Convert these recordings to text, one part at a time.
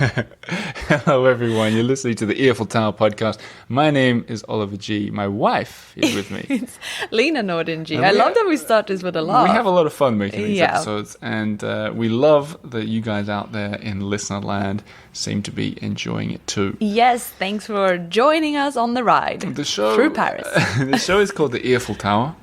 Hello, everyone. You're listening to the Earful Tower podcast. My name is Oliver G. My wife is with me. It's Lena Norden G. I love that we start this with a laugh. We have a lot of fun making these episodes, and we love that you guys out there in listener land seem to be enjoying it too. Yes, thanks for joining us on the ride through Paris. The show is called the Earful Tower.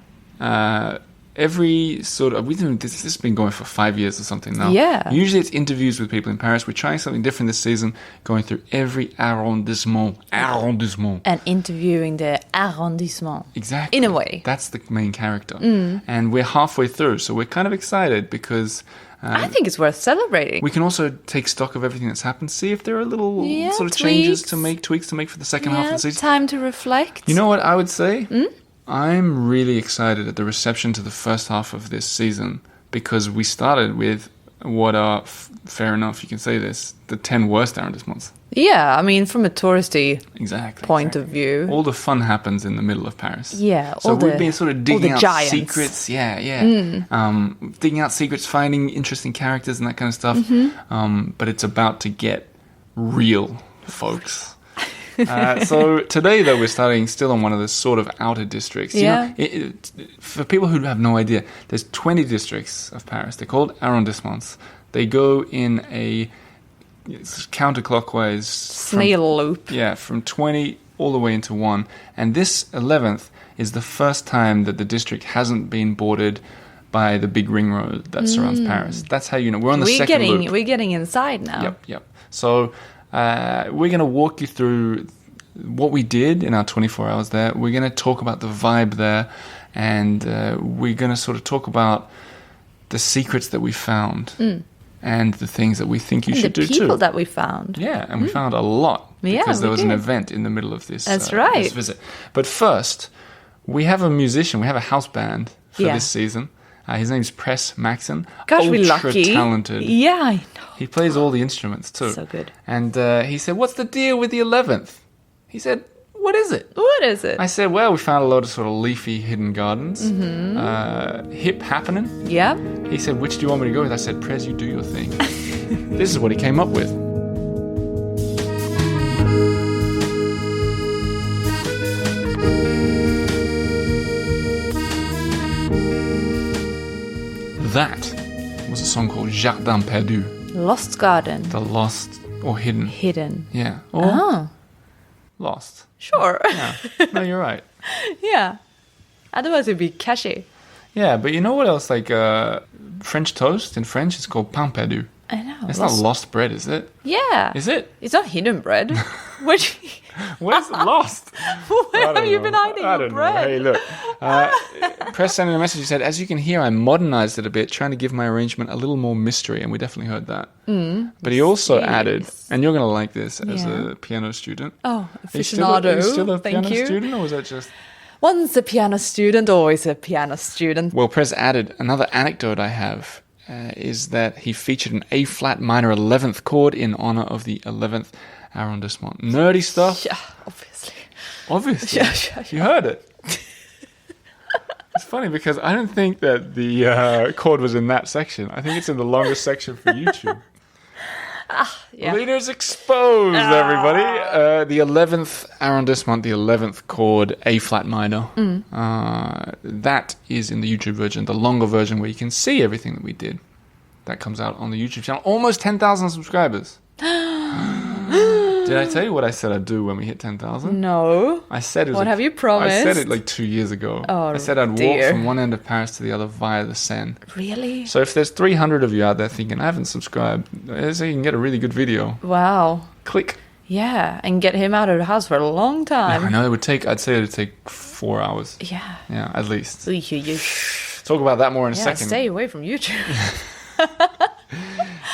This has been going for 5 years or something now. Yeah. Usually it's interviews with people in Paris. We're trying something different this season, going through every arrondissement. And interviewing the arrondissement. Exactly. In a way. That's the main character. And we're halfway through, so we're kind of excited because... I think it's worth celebrating. We can also take stock of everything that's happened, see if there are little sort of tweaks to make for the second half of the season. Time to reflect. You know what I would say? I'm really excited at the reception to the first half of this season because we started with what are, fair enough, you can say this, the 10 worst arrondissements. Yeah, I mean, from a touristy point of view. All the fun happens in the middle of Paris. Yeah. So we've been sort of digging out giants. secrets. Digging out secrets, finding interesting characters and that kind of stuff. But it's about to get real, folks. So today, though, we're starting still on one of the sort of outer districts. Yeah. You know, for people who have no idea, there's 20 districts of Paris. They're called arrondissements. They go in a counterclockwise. Snail loop. Yeah, from 20 all the way into 1. And this 11th is the first time that the district hasn't been bordered by the big ring road that surrounds Paris. That's how you know. We're on the second loop. We're getting inside now. Yep. So... we're going to walk you through what we did in our 24 hours there. We're going to talk about the vibe there, and we're going to sort of talk about the secrets that we found and the things that we think you should do too. The people that we found. Yeah, and we found a lot because there was an event in the middle of this, That's right. this visit. But first, we have a musician, we have a house band for this season. His name's Press Maxon. Gosh, we're lucky. Ultra-talented. Yeah, I know. He plays all the instruments too. So good. And he said, "What's the deal with the 11th?" He said, "What is it?" What is it? I said, "Well, we found a lot of sort of leafy hidden gardens. Hip happening." Yeah. He said, "Which do you want me to go with?" I said, "Prez, you do your thing." This is what he came up with. That was a song called Jardin Perdu. Lost Garden. The lost or hidden. Hidden. Yeah. Or lost. Sure. Yeah. No, you're right. Yeah. Otherwise it'd be caché. Yeah, but you know what else? Like French toast in French is called pain perdu. I know. It's not lost bread, is it? Yeah. Is it? It's not hidden bread. Where's lost? Where have you been hiding your bread? Hey, look. Press sent in a message. He said, "As you can hear, I modernized it a bit, trying to give my arrangement a little more mystery," and we definitely heard that. But he also added, and you're going to like this as a piano student. Oh, aficionado. Are you still a Thank piano you. student, or was that just... Once a piano student, always a piano student. Well, Press added, another anecdote I have is that he featured an A-flat minor 11th chord in honor of the 11th arrondissement. Nerdy stuff. Yeah, obviously. Obviously. Yeah. You heard it. It's funny because I don't think that the chord was in that section. I think it's in the longest section for YouTube. Yeah. Leaders exposed, everybody. The 11th arrondissement, the 11th chord, A-flat minor. That is in the YouTube version, the longer version where you can see everything that we did. That comes out on the YouTube channel. Almost 10,000 subscribers. Did I tell you what I said I'd do when we hit 10,000? No. I said it was What have you promised? I said it like 2 years ago. Oh, I said I'd walk from one end of Paris to the other via the Seine. Really? So if there's 300 of you out there thinking, I haven't subscribed, so you can get a really good video. Wow. Click. Yeah, and get him out of the house for a long time. I know I'd say it would take 4 hours. Yeah. Yeah, at least. Yeah, Talk about that more in a second. stay away from YouTube.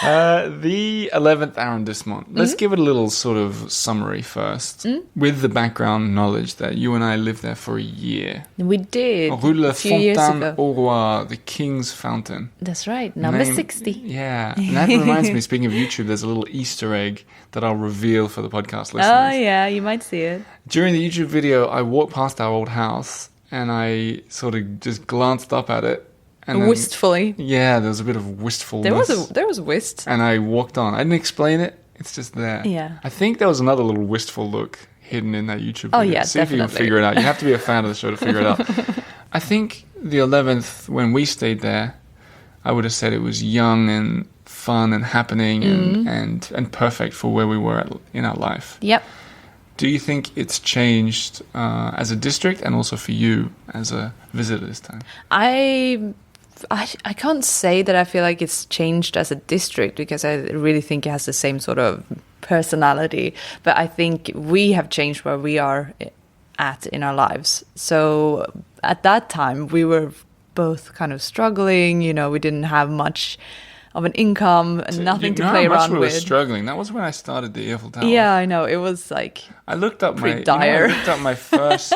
The 11th arrondissement. Let's give it a little sort of summary first, with the background knowledge that you and I lived there for a year. We did. Rue La a few years Fontaine ago. au Roi, the King's Fountain. That's right, number 60. Yeah, and that reminds me, speaking of YouTube, there's a little Easter egg that I'll reveal for the podcast listeners. Oh, yeah, you might see it. During the YouTube video, I walked past our old house and I sort of just glanced up at it. And Wistfully. Yeah, there was a bit of wistfulness. There was a whist. And I walked on. I didn't explain it. It's just there. Yeah. I think there was another little wistful look hidden in that YouTube video. Oh, yeah, See if you can figure it out. You have to be a fan of the show to figure it out. I think the 11th, when we stayed there, I would have said it was young and fun and happening and perfect for where we were in our life. Yep. Do you think it's changed as a district and also for you as a visitor this time? I can't say that I feel like it's changed as a district because I really think it has the same sort of personality. But I think we have changed where we are at in our lives. So at that time, we were both kind of struggling. You know, we didn't have much of an income and nothing to play around with. We were struggling. That was when I started the Earful Tower. Yeah, I know. It was like I looked up pretty dire. I looked up my first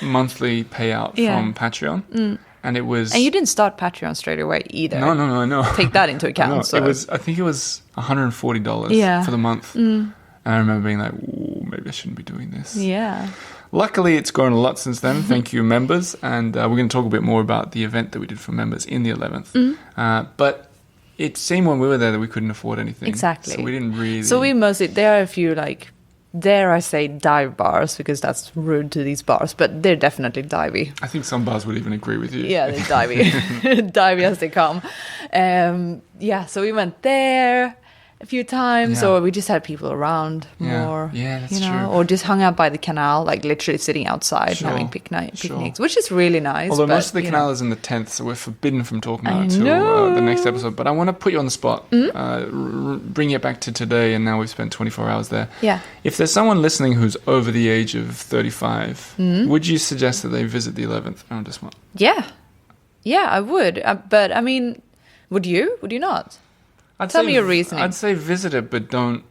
monthly payout from Patreon, and it was. And you didn't start Patreon straight away either. No, I know. Take that into account. So. I think it was $140 for the month. And I remember being like, "Ooh, maybe I shouldn't be doing this." Yeah. Luckily, it's grown a lot since then. Thank you, members, and we're going to talk a bit more about the event that we did for members in the 11th. But it seemed when we were there that we couldn't afford anything. Exactly. So we didn't really. So we mostly, there are a few like, dare I say, dive bars, because that's rude to these bars, but they're definitely divey. I think some bars would even agree with you. Yeah, they're divey. Divey as they come. So we went there a few times, or we just had people around more. Yeah, that's true. Or just hung out by the canal, like literally sitting outside having picnics, which is really nice. Although most of the canal is in the 10th, so we're forbidden from talking about it until the next episode. But I want to put you on the spot, bring it back to today, and now we've spent 24 hours there. Yeah. If there's someone listening who's over the age of 35, would you suggest that they visit the 11th arrondissement? Yeah. Yeah, I would. But, I mean, would you? Would you not? Tell me your reasoning. I'd say visit it, but don't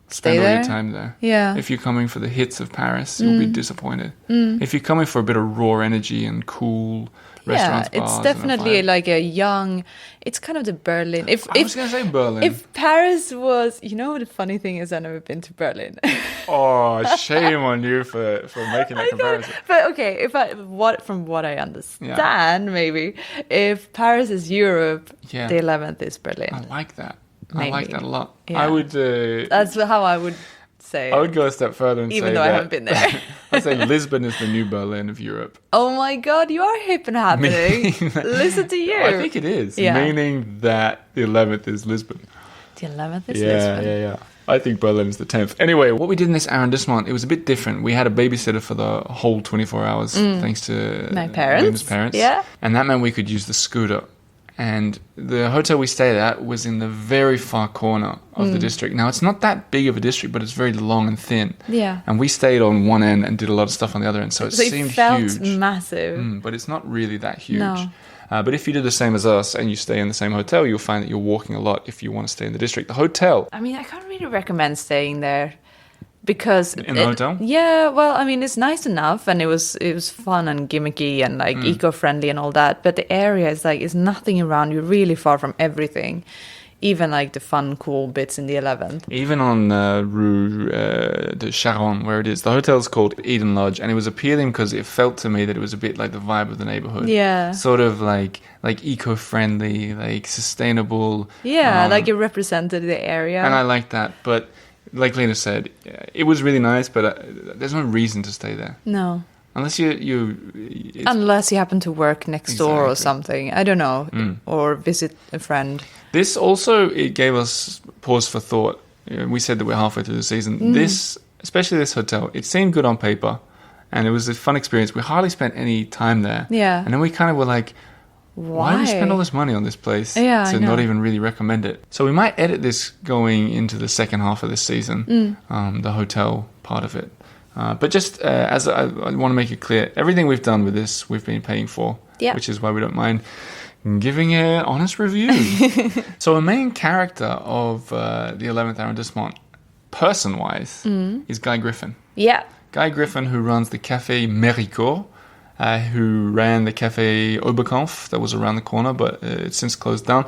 spend all your time there. Yeah. If you're coming for the hits of Paris, you'll be disappointed. If you're coming for a bit of raw energy and cool restaurants, bars, it's definitely like a young. It's kind of the Berlin. I was going to say Berlin. If Paris was, you know, the funny thing is, I've never been to Berlin. Oh, shame on you for making that comparison. But okay, from what I understand, maybe if Paris is Europe, the 11th is Berlin. I like that. Maybe. I like that a lot. Yeah. I would. That's how I would say. I would go a step further and even say though I haven't been there. I'd say Lisbon is the new Berlin of Europe. Oh my God, you are hip and happening. Listen to you. I think it is. Meaning that the 11th is Lisbon. The 11th is Lisbon. Yeah. I think Berlin is the 10th. Anyway, what we did in this arrondissement, it was a bit different. We had a babysitter for the whole 24 hours, thanks to my parents. Yeah. And that meant we could use the scooter. And the hotel we stayed at was in the very far corner of the district. Now, it's not that big of a district, but it's very long and thin. Yeah. And we stayed on one end and did a lot of stuff on the other end. So it seemed felt huge. massive. But it's not really that huge. No. But if you do the same as us and you stay in the same hotel, you'll find that you're walking a lot if you want to stay in the district. The hotel. I mean, I can't really recommend staying there. Because in the hotel? Yeah, well, I mean, it's nice enough, and it was fun and gimmicky and like eco-friendly and all that. But the area is nothing around. You're really far from everything, even like the fun, cool bits in the 11th. Even on Rue de Charonne, where it is, the hotel is called Eden Lodge, and it was appealing because it felt to me that it was a bit like the vibe of the neighborhood. Yeah, sort of like eco-friendly, like sustainable. Yeah, like it represented the area, and I like that, but. Like Lena said, it was really nice, but there's no reason to stay there. No. Unless you unless you happen to work next door or something. I don't know. Or visit a friend. This also, it gave us pause for thought. We said that we're halfway through the season. Especially this hotel, it seemed good on paper. And it was a fun experience. We hardly spent any time there. Yeah. And then we kind of were like, why do we spend all this money on this place to not even really recommend it? So we might edit this going into the second half of this season, the hotel part of it. But just as I want to make it clear, everything we've done with this, we've been paying for, which is why we don't mind giving an honest review. So a main character of the 11th arrondissement, person-wise, is Guy Griffin. Yeah. Guy Griffin, who runs the Cafe Mericourt, who ran the Cafe Oberkampf that was around the corner, but it's since closed down.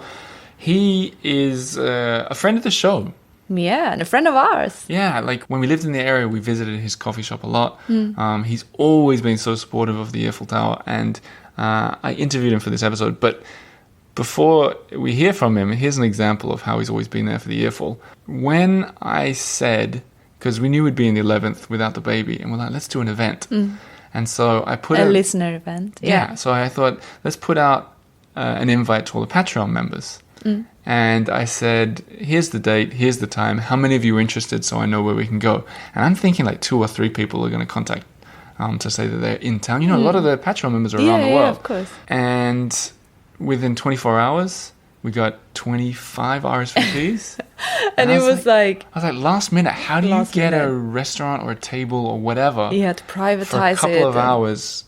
He is a friend of the show. Yeah, and a friend of ours. Yeah, like when we lived in the area, we visited his coffee shop a lot. He's always been so supportive of the Earful Tower, and I interviewed him for this episode. But before we hear from him, here's an example of how he's always been there for the Earful. When I said, because we knew we'd be in the 11th without the baby, and we're like, let's do an event. And so I put a listener event. Yeah, so I thought, let's put out an invite to all the Patreon members. And I said, here's the date, here's the time, how many of you are interested so I know where we can go? And I'm thinking like 2 or 3 people are going to contact to say that they're in town. You know, a lot of the Patreon members are around the world. Yeah, of course. And within 24 hours, we got 25 RSVPs. And it was like... I was like, last minute, how do you get a restaurant or a table or whatever you had to privatize for a couple of hours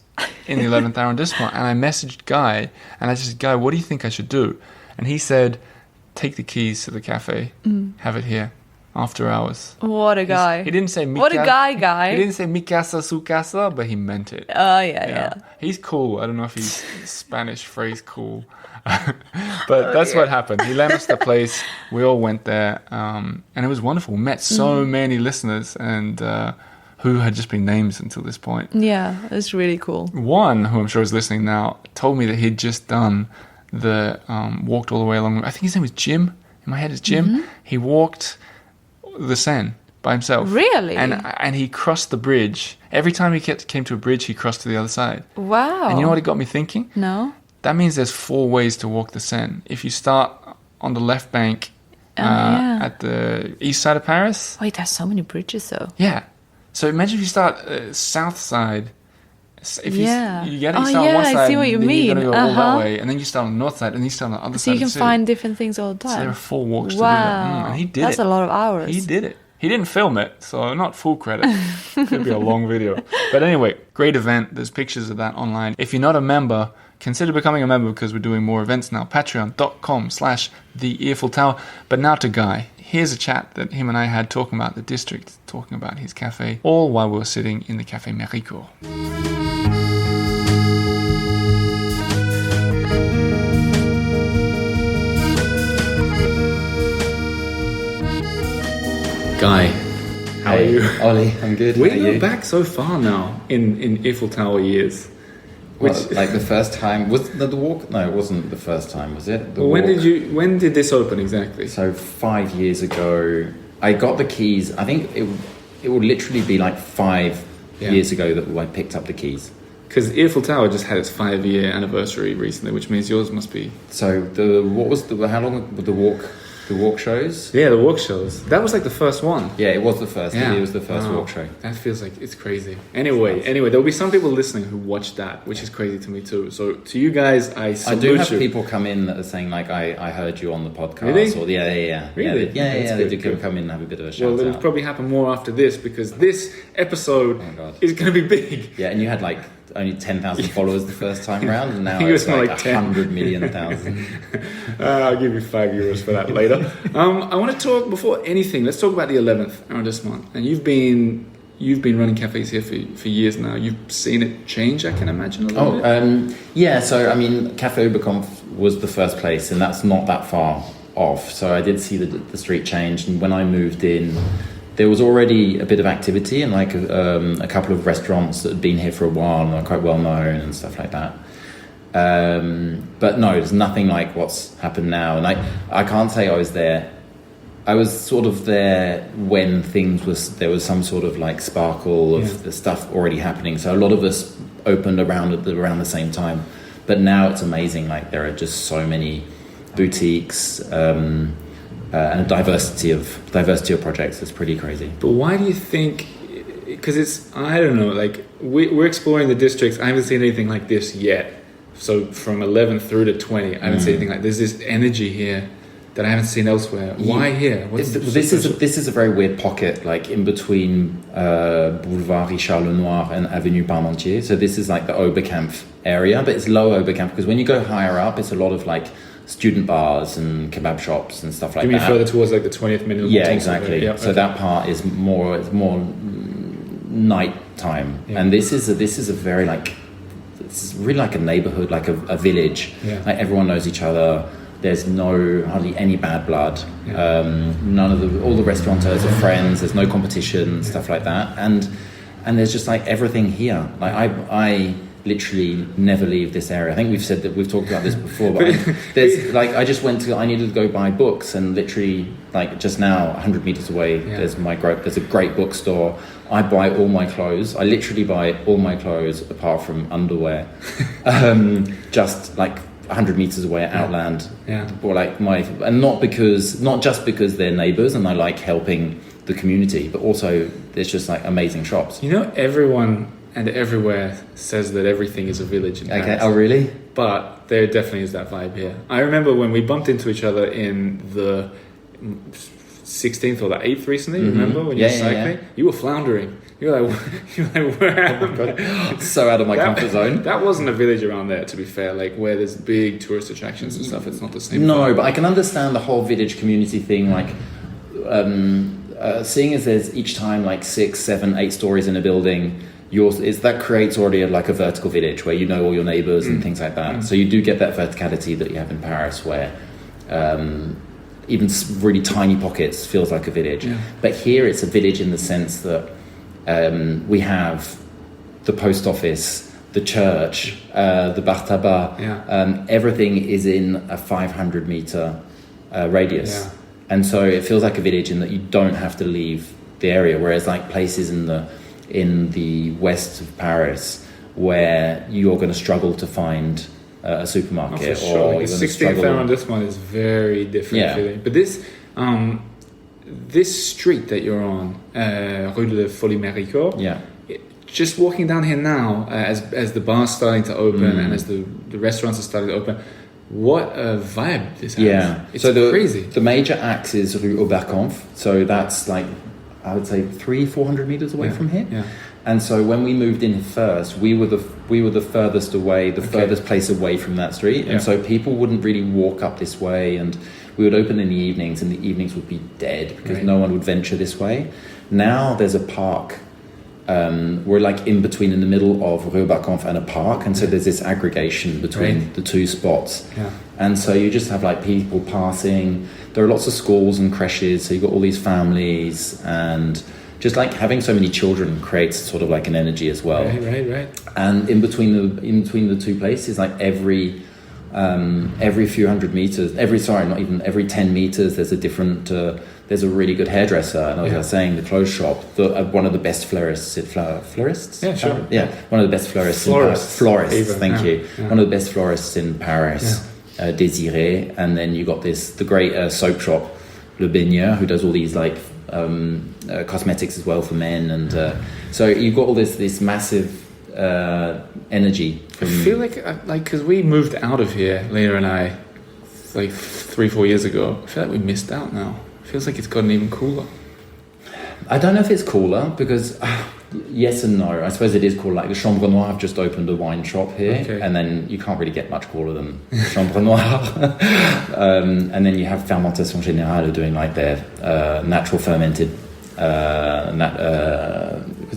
in the 11th arrondissement? And I messaged Guy, and I said, Guy, what do you think I should do? And he said, take the keys to the cafe, have it here, after hours. What a guy. He didn't say... What a guy. He didn't say mi casa, su casa, but he meant it. Oh, yeah. He's cool. I don't know if he's Spanish phrase cool. But that's what happened. He lent us the place. We all went there. And it was wonderful. We met so many listeners and who had just been names until this point. Yeah, it's really cool. One, who I'm sure is listening now, told me that he'd just done the walked all the way along. I think his name was Jim. In my head, it's Jim. He walked the Seine by himself. Really? And he crossed the bridge. Every time he came to a bridge, he crossed to the other side. Wow. And you know what it got me thinking? No. That means there's 4 ways to walk the Seine. If you start on the left bank at the east side of Paris. Wait, there's so many bridges though. Yeah. So imagine if you start south side. If you start on one side, I see what you mean. You're going to go all that way, and then you start on the north side, and then you start on the other side. So you can find different things all the time. So there are 4 walks to do that. And he did That's a lot of hours. He did it. He didn't film it, so not full credit. Could be a long video. But anyway, great event. There's pictures of that online. If you're not a member, consider becoming a member because we're doing more events now. Patreon.com/the Earful Tower. But now to Guy. Here's a chat that him and I had talking about the district, talking about his cafe, all while we were sitting in the Cafe Mericourt. Guy, how are you? Ollie, I'm good. We're back so far now in Eiffel Tower years. Which, like the first time was the walk? No, it wasn't the first time, was it? When did this open exactly? So 5 years ago, I got the keys. I think it would literally be like 5 years ago that I picked up the keys. Because Eiffel Tower just had its 5-year anniversary recently, which means yours must be. So how long were the walk shows? Yeah, the walk shows. That was like the first one. Yeah, it was the first. Yeah. It was the first walk show. That feels like it's crazy. Anyway, there'll be some people listening who watched that, which is crazy to me too. So to you guys, I salute you. I do have people come in that are saying like, I heard you on the podcast. Really? Or, yeah. Really? Yeah. They do come in and have a bit of a shout out. Well, it'll probably happen more after this because this episode is going to be big. Yeah, and you had like only 10,000 followers the first time around, and now it's like 100 million thousand. I'll give you €5 for that later. I want to talk before anything. Let's talk about the 11th arrondissement. And you've been running cafes here for years now. You've seen it change, I can imagine. A little bit. Yeah. So I mean, Cafe Mericourt was the first place, and that's not that far off. So I did see the street change, and when I moved in, there was already a bit of activity and like a couple of restaurants that had been here for a while and are quite well known and stuff like that. But no, there's nothing like what's happened now. And I can't say I was there. I was sort of there when there was some sort of like sparkle of the stuff already happening. So a lot of us opened around the same time. But now it's amazing. Like there are just so many boutiques, and a diversity of projects. It's pretty crazy. But why do you think? Because I don't know. Like we're exploring the districts. I haven't seen anything like this yet. So from 11 through to 20, I haven't seen anything like. There's this energy here that I haven't seen elsewhere. Why here? This is a very weird pocket, like in between Boulevard Richard Lenoir and Avenue Parmentier. So this is like the Oberkampf area, but it's low Oberkampf because when you go higher up, it's a lot of like student bars and kebab shops and stuff like that. You mean further towards like the 20th minute? Yeah, exactly. Yep, so that part is more night time, and this is a very like, it's really like a neighborhood, like a village. Like everyone knows each other. There's hardly any bad blood. All the restaurateurs are friends. There's no competition, stuff like that, and there's just like everything here. Like literally never leave this area. I think we've talked about this before, but I just I needed to go buy books, and literally like just now 100 meters away there's a great bookstore. I buy all my clothes. I literally buy all my clothes apart from underwear. Just like 100 meters away at Outland. Or like not just because they're neighbors and I like helping the community, but also there's just like amazing shops. You know, everyone and everywhere says that everything is a village in Paris. Okay. Oh, really? But there definitely is that vibe here. I remember when we bumped into each other in the 16th or the 8th recently. Remember when you were cycling? You were floundering. You were like, where am I? So out of my comfort zone. That wasn't a village around there, to be fair. Like where there's big tourist attractions and stuff. It's not the same. No, vibe. but I can understand the whole village community thing. Like, seeing as there's each time like 6, 7, 8 stories in a building. That creates already like a vertical village where you know all your neighbors and things like that. So you do get that verticality that you have in Paris, where even really tiny pockets feels like a village. But here it's a village in the sense that we have the post office, the church, the bar tabac. Everything is in a 500 meter radius, and so it feels like a village in that you don't have to leave the area. Whereas like places in the west of Paris, where you're going to struggle to find a supermarket, or the 16th arrondissement is very different feeling. But this street that you're on, Rue de Folie Mericourt, just walking down here now, as the bar's starting to open and as the restaurants are starting to open, what a vibe this has. It's crazy. The major axe is Rue Oberkampf, so that's like, I would say 300-400 meters away from here. And so when we moved in first, we were the furthest away, furthest place away from that street. And so people wouldn't really walk up this way, and we would open in the evenings, and the evenings would be dead because no one would venture this way. Now there's a park. We're like in the middle of Rue Oberkampf and a park, and so there's this aggregation between the two spots. And so you just have like people passing. There are lots of schools and creches, so you've got all these families, and just like having so many children creates sort of like an energy as well. Right. And in between the two places, like every few hundred meters, every 10 meters, there's a different. There's a really good hairdresser, and I was saying the clothes shop, one of the best florists. Florists? Yeah, sure. One of the best florists. Florists. Thank you. One of the best florists in Paris. Désiré, and then you got the great soap shop, Le Baigneur, who does all these like cosmetics as well for men, and so you've got all this massive energy. I feel like because we moved out of here, Lena and I, like 3-4 years ago. I feel like we missed out now. It feels like it's gotten even cooler. I don't know if it's cooler because yes and no. I suppose it is cool. Like the Chambre Noire have just opened a wine shop here, and then you can't really get much cooler than Chambre Noire. And then you have Fermentation Générale doing like their natural fermented. Was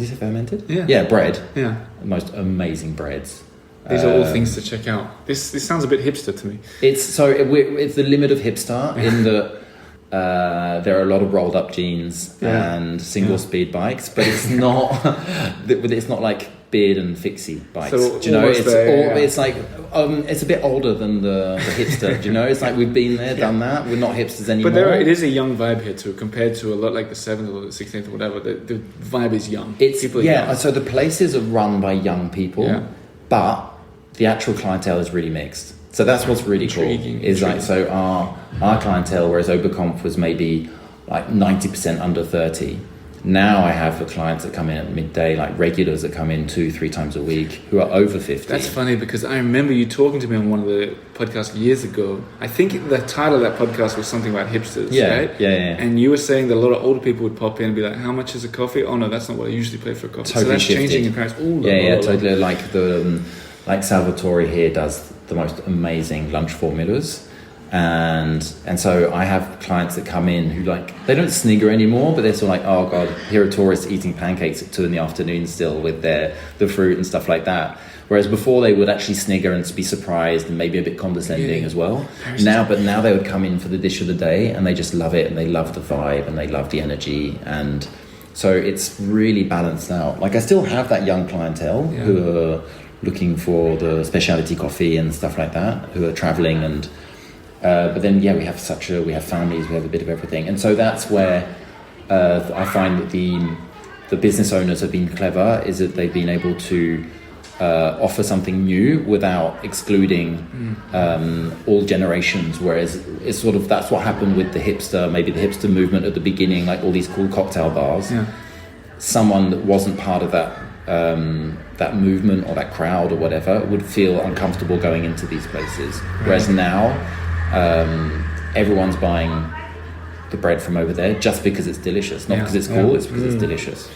he say fermented? Yeah, bread. Yeah, the most amazing breads. These are all things to check out. This sounds a bit hipster to me. It's the limit of hipster in the. There are a lot of rolled up jeans and single speed bikes, but it's not. It's not like beard and fixie bikes. So, do you know? It's like it's a bit older than the hipster. Do you know? It's like we've been there, done that. We're not hipsters anymore. But it is a young vibe here too, compared to a lot like the 7th or the 16th or whatever. The vibe is young. People are young. So the places are run by young people, but the actual clientele is really mixed. So that's what's really intriguing. Like, so our clientele, whereas Oberkampf was maybe like 90% under 30. Now I have the clients that come in at midday, like regulars that come in 2-3 times a week, who are over 50. That's funny because I remember you talking to me on one of the podcasts years ago. I think the title of that podcast was something about hipsters, right? Yeah. And you were saying that a lot of older people would pop in and be like, how much is a coffee? Oh no, that's not what I usually pay for a coffee. Totally so that's shifted. Changing in Paris. Totally. Like like Salvatore here does the most amazing lunch formulas, and so I have clients that come in who they don't snigger anymore, but they're sort of like, oh god, here are tourists eating pancakes at 2 PM still with the fruit and stuff like that. Whereas before they would actually snigger and be surprised and maybe a bit condescending as well. Now they would come in for the dish of the day and they just love it, and they love the vibe and they love the energy, and so it's really balanced out. Like I still have that young clientele who are looking for the specialty coffee and stuff like that, who are traveling. And but then we have families, we have a bit of everything, and so that's where I find that the business owners have been clever, is that they've been able to offer something new without excluding all generations, whereas it's sort of, that's what happened with the hipster movement at the beginning, like all these cool cocktail bars. Someone that wasn't part of that movement or that crowd or whatever would feel uncomfortable going into these places, whereas now everyone's buying the bread from over there just because it's delicious, not because it's cool, it's because it's delicious.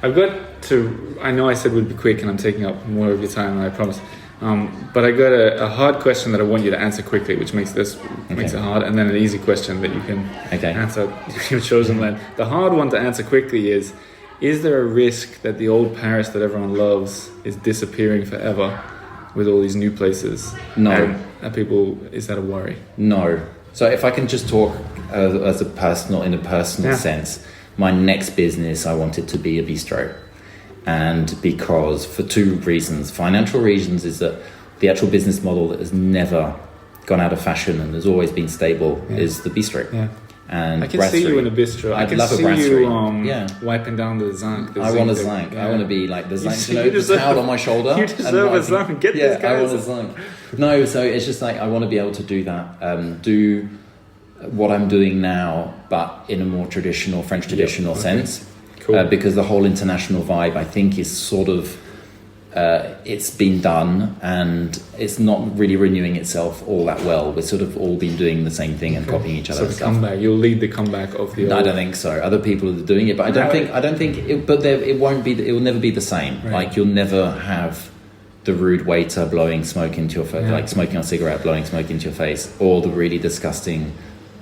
I've got to, I know I said we'd be quick and I'm taking up more of your time, I promise. But I got a hard question that I want you to answer quickly, which makes it hard, and then an easy question that you can answer your chosen land. The hard one to answer quickly is there a risk that the old Paris that everyone loves is disappearing forever with all these new places? No. And people, is that a worry? No. So if I can just talk in a personal sense, my next business, I want it to be a bistro. And because, for two reasons. Financial reasons is that the actual business model that has never gone out of fashion and has always been stable is the bistro. Yeah. And I can see you in a bistro. I can see you wiping down the zinc. I want a zinc. I want to be like the zinc, the towel on my shoulder. You deserve a zinc. Get this guy. I want a zinc. No, so it's just like, I want to be able to do that. Do what I'm doing now, but in a more traditional, French traditional sense. Cool. Because the whole international vibe, I think, is sort of, it's been done and it's not really renewing itself all that well. We've sort of all been doing the same thing and copying each other's stuff. Comeback, you'll lead the comeback of the. No, I don't think so. Other people are doing it, but I don't think. It won't be. It will never be the same. Right. Like, you'll never have the rude waiter blowing smoke into your face, like smoking a cigarette, blowing smoke into your face, or the really disgusting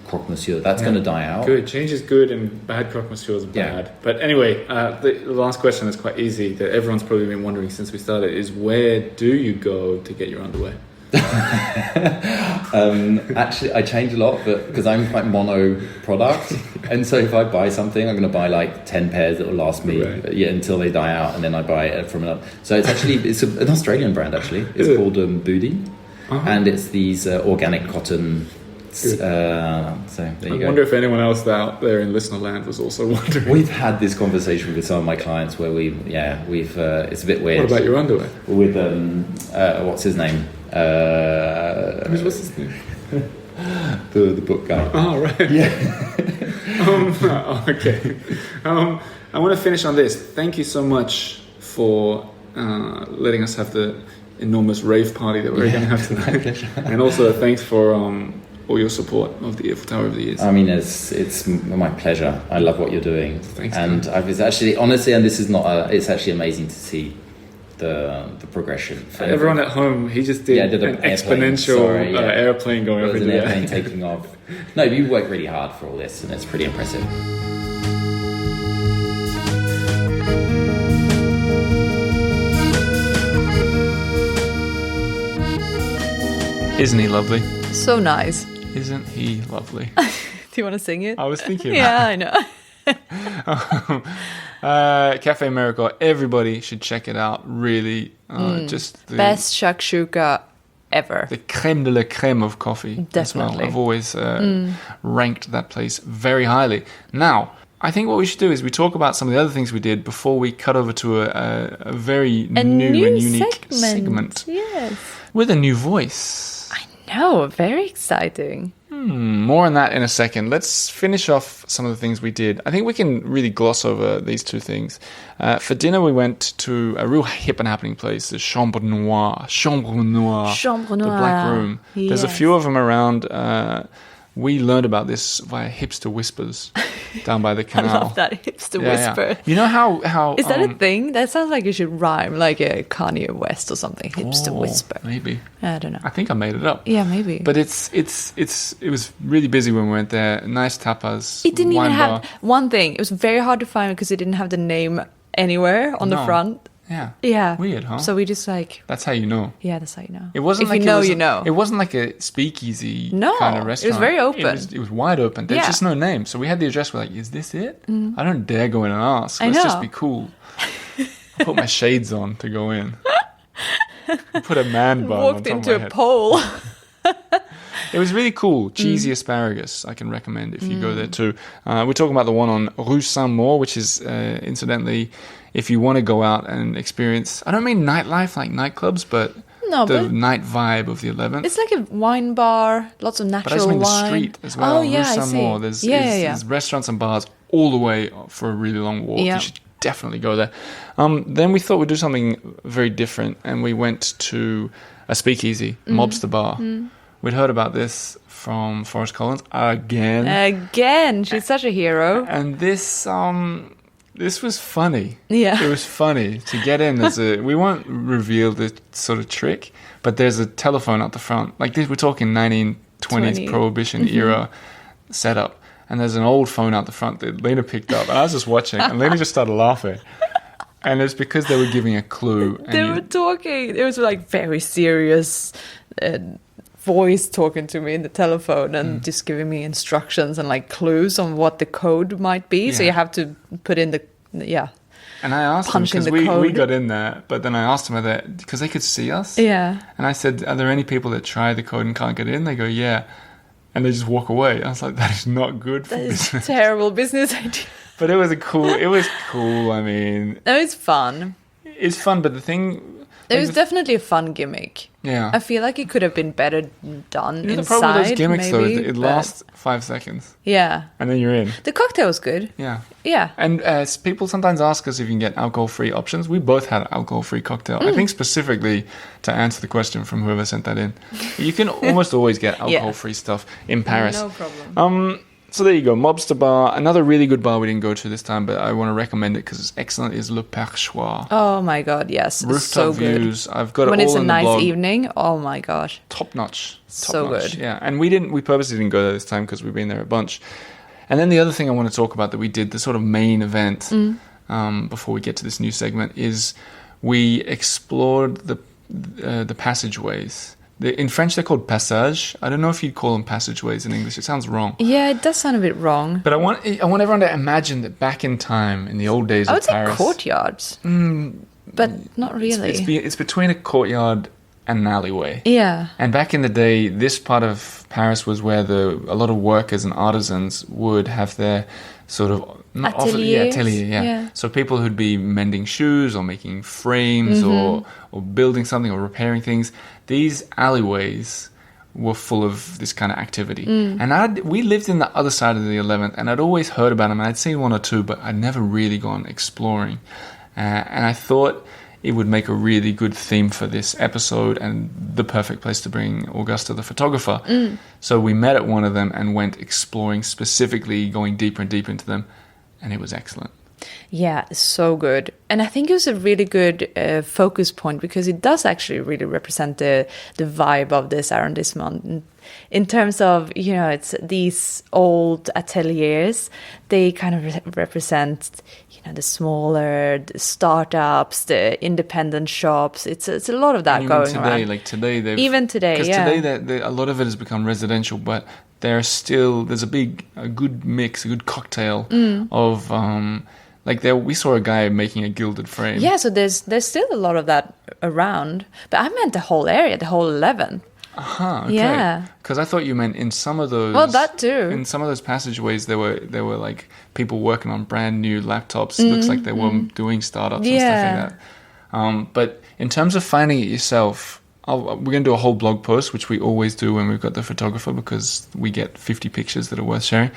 croque monsieur. That's going to die out. Good. Change is good and bad croque monsieur is bad. But anyway, the last question is quite easy, that everyone's probably been wondering since we started, is where do you go to get your underwear? Actually, I change a lot, but because I'm quite mono product, and so if I buy something, I'm going to buy like 10 pairs that will last me until they die out, and then I buy it from another. So it's an Australian brand actually. It's called Booty, and it's these organic cotton. So there you go. I wonder if anyone else out there in listener land was also wondering. We've had this conversation with some of my clients where we've it's a bit weird. What about your underwear? With what's his name? What's his name? the book guy. Oh, right. Yeah. Okay. I want to finish on this. Thank you so much for letting us have the enormous rave party that we're going to have tonight. And also thanks for all your support of the Earful Tower over the years. I mean, it's my pleasure. I love what you're doing. Thanks. And it's actually, honestly, and this is not it's actually amazing to see the progression. For everyone at home, he just did an exponential airplane going up into the air. Airplane taking off. No, you work really hard for all this, and it's pretty impressive. Isn't he lovely? So nice. Isn't he lovely? Do you want to sing it? I was thinking I know. Cafe Mericourt, everybody should check it out. Really, just the best shakshuka ever. The creme de la creme of coffee. Definitely. As well. I've always ranked that place very highly. Now, I think what we should do is we talk about some of the other things we did before we cut over to a very new and unique segment. Yes. With a new voice. No, very exciting. More on that in a second. Let's finish off some of the things we did. I think we can really gloss over these two things. For dinner, we went to a real hip and happening place, the Chambre Noire. The Black Room. Yes. There's a few of them around. We learned about this via hipster whispers down by the canal. I love that hipster whisper. Yeah. You know how is that a thing? That sounds like it should rhyme, like a Kanye West or something. Hipster whisper. Maybe. I don't know. I think I made it up. Yeah, maybe. But it was really busy when we went there. Nice tapas. It didn't even have bar. one thing. It was very hard to find because it didn't have the name anywhere on the front. Yeah. Yeah. Weird, huh? So we just That's how you know. Yeah, that's how you know. It wasn't if like you know, you know. It wasn't like a speakeasy No, kind of restaurant. it was very open. It was wide open. There's just no name. So we had the address. We're like, is this it? I don't dare go in and ask. Let's just be cool. I put my shades on to go in. Put a man bun Walked on top into of my a head. pole. It was really cool. Cheesy asparagus, I can recommend if you go there too. We're talking about the one on Rue Saint-Maur, which is, incidentally, if you want to go out and experience, I don't mean nightlife like nightclubs, but the night vibe of the 11th. It's like a wine bar, lots of natural wine. But I just mean the street as well. Oh, yeah, Rue Saint-Maur, I see. there's restaurants and bars all the way for a really long walk. Yeah. You should definitely go there. Then we thought we'd do something very different, and we went to a speakeasy, Mobster Bar. We'd heard about this from Forrest Collins again. Again, she's such a hero. And this was funny. Yeah. It was funny to get in. We won't reveal the sort of trick, but there's a telephone at the front. Like this, we're talking 1920s Prohibition era setup. And there's an old phone out the front that Lena picked up. And I was just watching, and Lena just started laughing. And it's because they were giving a clue. They were talking. It was like very serious voice talking to me in the telephone and just giving me instructions and like clues on what the code might be. So you have to put in And I asked them, because we got in there, but then I asked them because they could see us. Yeah. And I said, are there any people that try the code and can't get in? They go, yeah. And they just walk away. I was like, that is not good for business. That is terrible business idea. But it was cool. I mean, No, it's fun. It's fun, but the thing... It was definitely a fun gimmick. Yeah. I feel like it could have been better done inside. The problem with those gimmicks, maybe, though, is it lasts 5 seconds. Yeah. And then you're in. The cocktail was good. Yeah. Yeah. And people sometimes ask us if you can get alcohol-free options. We both had an alcohol-free cocktail. I think specifically to answer the question from whoever sent that in. You can almost always get alcohol-free stuff in Paris. No problem. So there you go, Mobster Bar. Another really good bar we didn't go to this time, but I want to recommend it because it's excellent, is Le Perchoir. Oh my god, yes. Rooftop it's so views. Good. I've got when it all it's a in the nice blog. evening, oh my gosh. Top notch. So good. Yeah, and we purposely didn't go there this time because we've been there a bunch. And then the other thing I want to talk about that we did, the sort of main event, before we get to this new segment, is we explored the passageways. In French, they're called passage. I don't know if you'd call them passageways in English. It sounds wrong. Yeah, it does sound a bit wrong. But I want everyone to imagine that back in time, in the old days of Paris... I would say courtyards. But not really. It's between a courtyard and an alleyway. Yeah. And back in the day, this part of Paris was where a lot of workers and artisans would have their sort of... Ateliers. Yeah. So people who'd be mending shoes or making frames or building something or repairing things. These alleyways were full of this kind of activity. And we lived in the other side of the 11th, and I'd always heard about them. I'd seen one or two, but I'd never really gone exploring. And I thought it would make a really good theme for this episode and the perfect place to bring Augusta, the photographer. So we met at one of them and went exploring, specifically going deeper and deeper into them. And it was excellent. Yeah, so good. And I think it was a really good focus point because it does actually really represent the vibe of this arrondissement. In terms of, it's these old ateliers, they kind of represent, the smaller the startups, the independent shops. It's a lot of that going around. Like today, even today, because today a lot of it has become residential, but there's a good mix, a good cocktail of we saw a guy making a gilded frame. Yeah, so there's still a lot of that around, but I meant the whole area, the whole 11. Okay. Yeah. Because I thought you meant in some of those. Well, that too. In some of those passageways, there were like people working on brand new laptops. It looks like they were doing startups and stuff like that. But in terms of finding it yourself, we're going to do a whole blog post, which we always do when we've got the photographer, because we get 50 pictures that are worth sharing.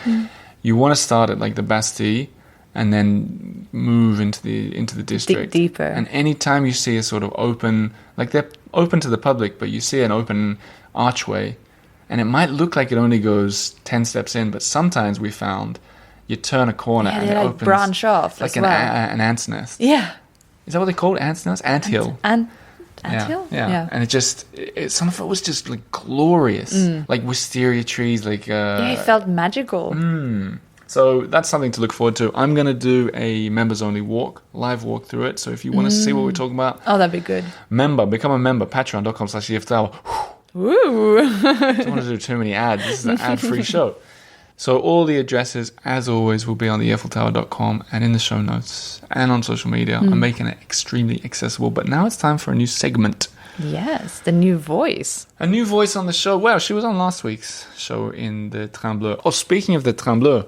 You want to start at like the Bastille and then move into the district. Dig deeper. And anytime you see a sort of open, like they're open to the public, but you see an open archway, and it might look like it only goes 10 steps in, but sometimes we found you turn a corner and it opens branch off like as well. an ant's nest. Yeah. Is that what they call it? Ant's nest? Anthill. Anthill? Yeah. And some of it was just like glorious, like wisteria trees, like. It felt magical. So that's something to look forward to. I'm going to do a members-only live walk through it. So if you want to see what we're talking about... Oh, that'd be good. Become a member, patreon.com/EFTower. Woo! I don't want to do too many ads. This is an ad-free show. So all the addresses, as always, will be on the earfultower.com and in the show notes and on social media. I'm making it extremely accessible. But now it's time for a new segment. Yes, the new voice. A new voice on the show. Well, she was on last week's show in the Train Bleu. Oh, speaking of the Train Bleu,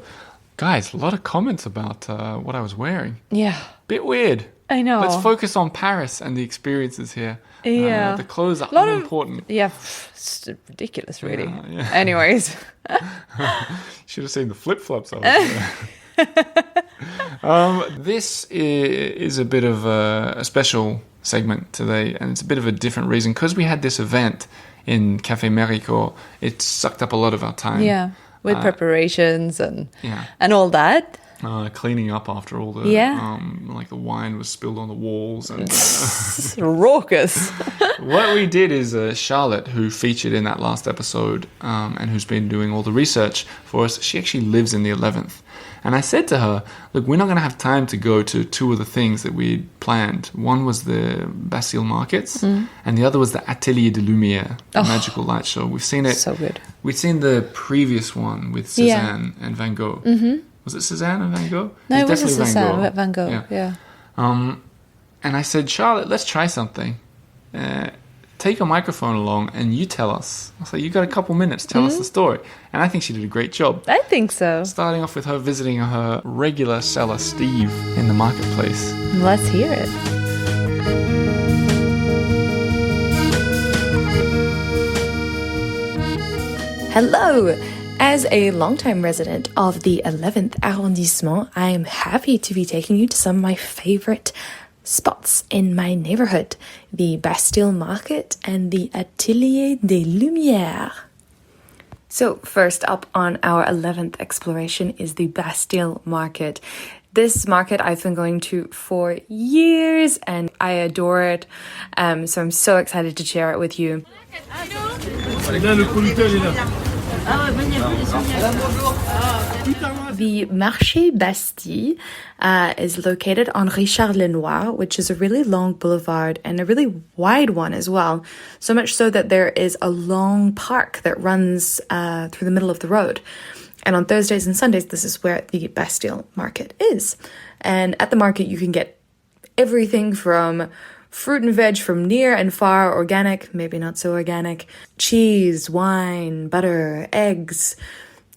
guys, a lot of comments about what I was wearing. Yeah. Bit weird. I know. Let's focus on Paris and the experiences here. Yeah. The clothes are unimportant. It's ridiculous, really. Yeah. Anyways. Should have seen the flip-flops I was wearing. This is a bit of a special segment today, and it's a bit of a different reason. Because we had this event in Cafe Mericourt, it sucked up a lot of our time. Yeah, with preparations and all that. Cleaning up after all the like the wine was spilled on the walls and raucous. What we did is Charlotte, who featured in that last episode and who's been doing all the research for us, she actually lives in the 11th, and I said to her, look, we're not going to have time to go to two of the things that we planned. One was the Bastille markets and the other was the Atelier de Lumière, the magical light show. We've seen it, so good. We've seen the previous one with Cézanne and Van Gogh. Was it Cézanne and Van Gogh? No, it wasn't Cézanne, Van Gogh. Yeah. And I said, Charlotte, let's try something. Take a microphone along and you tell us. I said, you got a couple minutes, tell us the story. And I think she did a great job. I think so. Starting off with her visiting her regular seller, Steve, in the marketplace. Let's hear it. Hello! As a longtime resident of the 11th arrondissement, I am happy to be taking you to some of my favorite spots in my neighborhood, the Bastille Market and the Atelier des Lumières. So first up on our 11th exploration is the Bastille Market. This market I've been going to for years and I adore it, so I'm so excited to share it with you. The Marché Bastille is located on Richard Lenoir, which is a really long boulevard and a really wide one as well. So much so that there is a long park that runs through the middle of the road. And on Thursdays and Sundays, this is where the Bastille Market is. And at the market, you can get everything from fruit and veg from near and far, organic, maybe not so organic, cheese, wine, butter, eggs,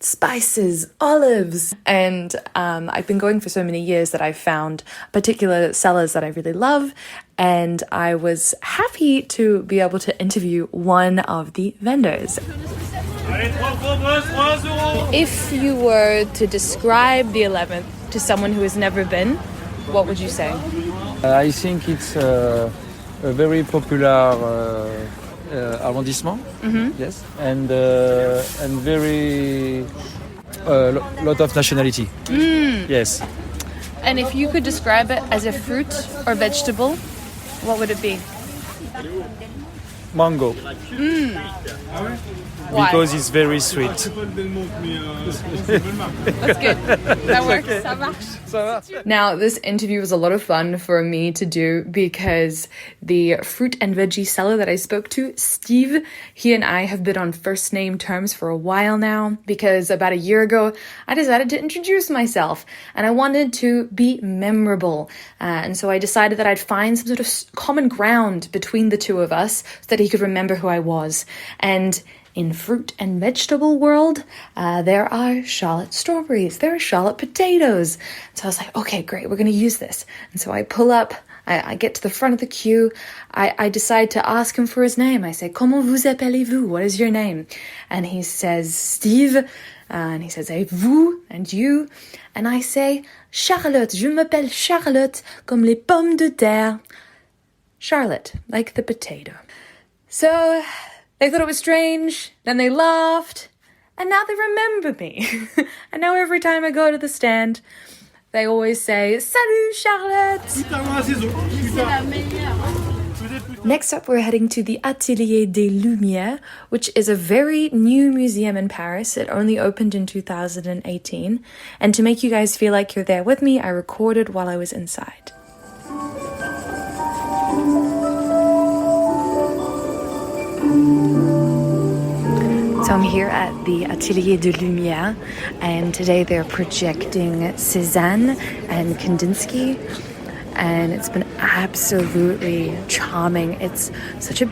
spices, olives. And I've been going for so many years that I've found particular sellers that I really love. And I was happy to be able to interview one of the vendors. If you were to describe the 11th to someone who has never been, what would you say? I think it's a very popular arrondissement, yes, and very lot of nationality. Yes. And if you could describe it as a fruit or vegetable, what would it be? Mango. Why? Because it's very sweet. That's good. That works. Ça marche. Now, this interview was a lot of fun for me to do because the fruit and veggie seller that I spoke to, Steve, he and I have been on first name terms for a while now because about a year ago, I decided to introduce myself and I wanted to be memorable. And so I decided that I'd find some sort of common ground between the two of us so that he could remember who I was. And in fruit and vegetable world, there are Charlotte strawberries, there are Charlotte potatoes. So I was like, okay, great, we're going to use this. And so I pull up, I get to the front of the queue. I decide to ask him for his name. I say, comment vous appelez-vous? What is your name? And he says, Steve. And he says, et vous? And you? And I say, Charlotte, je m'appelle Charlotte, comme les pommes de terre. Charlotte, like the potato. So they thought it was strange, then they laughed, and now they remember me. And now every time I go to the stand, they always say, Salut Charlotte! Next up, we're heading to the Atelier des Lumières, which is a very new museum in Paris. It only opened in 2018. And to make you guys feel like you're there with me, I recorded while I was inside. So I'm here at the Atelier de Lumière, and today they're projecting Cézanne and Kandinsky. and it's been absolutely charming. It's such a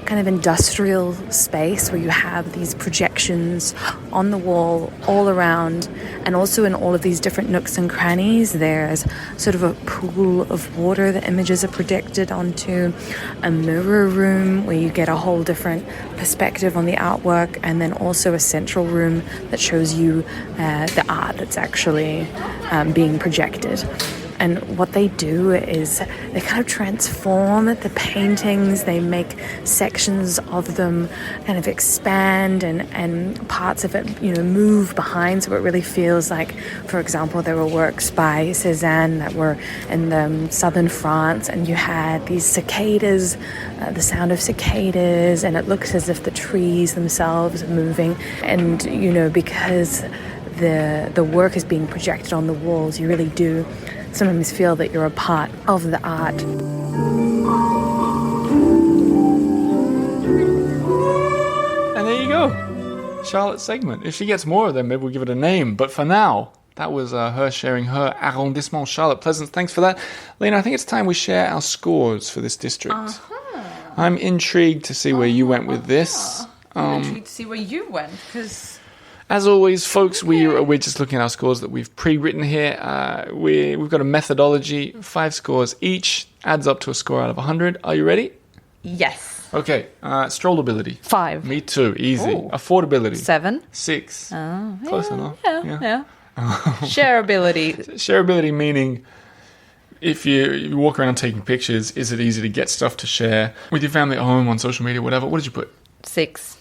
kind of industrial space where you have these projections on the wall all around, and also in all of these different nooks and crannies there's sort of a pool of water the images are projected onto, a mirror room where you get a whole different perspective on the artwork, and then also a central room that shows you the art that's actually being projected. And what they do is they kind of transform the paintings, they make sections of them kind of expand and parts of it, move behind, so it really feels like, for example, there were works by Cézanne that were in southern France, and you had these cicadas, the sound of cicadas, and it looks as if the trees themselves are moving. And, because the work is being projected on the walls, you really do sometimes feel that you're a part of the art. And there you go. Charlotte's segment. If she gets more of them, maybe we'll give it a name. But for now, that was her sharing her arrondissement. Charlotte Pleasance, thanks for that. Lena, I think it's time we share our scores for this district. I'm intrigued to see where you went with this. I'm intrigued to see where you went, because... As always, folks, we're just looking at our scores that we've pre-written here. We've got a methodology, 5 scores each, adds up to a score out of 100. Are you ready? Yes. Okay, strollability. 5. Me too, easy. Ooh. Affordability. 7. 6. Oh, Close enough. Yeah. Shareability. Shareability meaning if you walk around taking pictures, is it easy to get stuff to share with your family at home, on social media, whatever? What did you put? 6.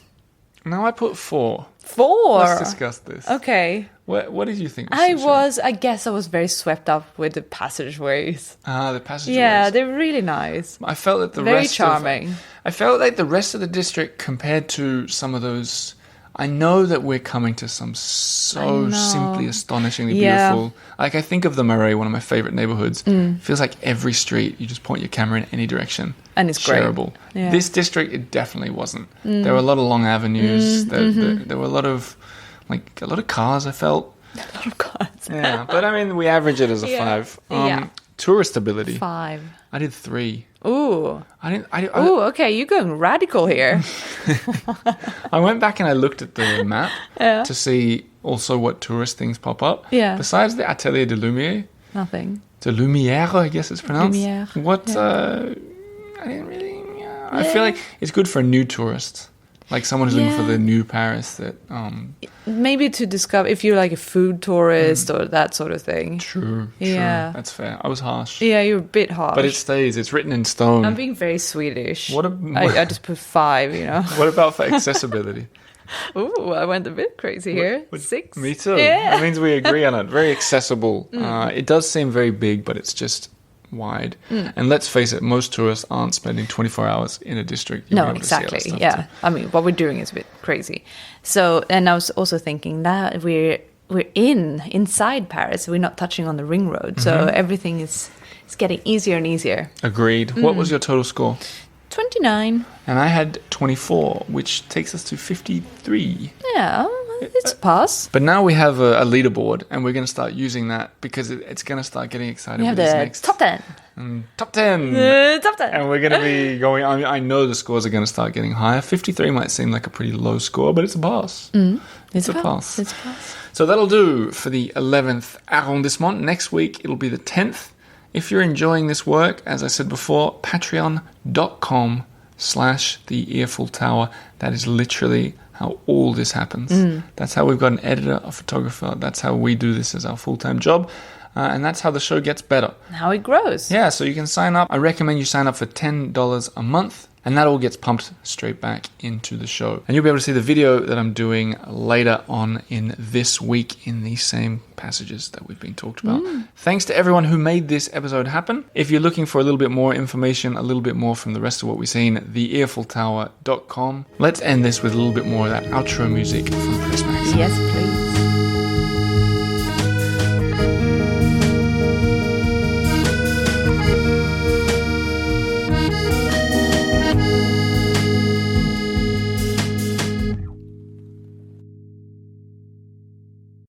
No, I put 4. 4? Let's discuss this. Okay. What did you think? I guess I was very swept up with the passageways. The passageways. Yeah, they're really nice. I felt that very charming. I felt like the rest of the district compared to some of those... I know that we're coming to some simply astonishingly beautiful... Like, I think of the Marais, one of my favorite neighborhoods. It feels like every street, you just point your camera in any direction. And it's shareable. Great. Yeah. This district, it definitely wasn't. There were a lot of long avenues. There were a lot of cars, I felt. A lot of cars. Yeah, but I mean, we average it as a 5. Touristability. 5. I did 3. Ooh. Ooh, okay, you're going radical here. I went back and I looked at the map to see also what tourist things pop up. Yeah. Besides the Atelier de Lumière. Nothing. De Lumière, I guess it's pronounced. Lumière. What, I didn't really... I feel like it's good for a new tourist. Like someone who's looking for the new Paris that... Maybe to discover if you're like a food tourist or that sort of thing. True. Yeah. That's fair. I was harsh. Yeah, you're a bit harsh. But it stays. It's written in stone. I'm being very Swedish. What I just put 5, What about for accessibility? Ooh, I went a bit crazy here. 6. Me too. Yeah. That means we agree on it. Very accessible. It does seem very big, but it's just wide. And let's face it, most tourists aren't spending 24 hours in a district. No, exactly. Yeah. I mean, what we're doing is a bit crazy. So, and I was also thinking that we're inside Paris. We're not touching on the ring road. So everything is getting easier and easier. Agreed. What was your total score? 29. And I had 24, which takes us to 53. Yeah, it's a pass. But now we have a leaderboard, and we're going to start using that because it's going to start getting exciting. We have the next. top 10. Top 10. Top 10. And we're going to be going... I know the scores are going to start getting higher. 53 might seem like a pretty low score, but it's a pass. It's a pass. It's a pass. So that'll do for the 11th arrondissement. Next week, it'll be the 10th. If you're enjoying this work, as I said before, patreon.com/the Earful Tower. That is literally how all this happens. That's how we've got an editor, a photographer. That's how we do this as our full-time job. And that's how the show gets better. How it grows. Yeah, so you can sign up. I recommend you sign up for $10 a month. And that all gets pumped straight back into the show. And you'll be able to see the video that I'm doing later on in this week in these same passages that we've been talked about. Thanks to everyone who made this episode happen. If you're looking for a little bit more information, a little bit more from the rest of what we've seen, theearfultower.com. Let's end this with a little bit more of that outro music from Pressmax. Yes, please.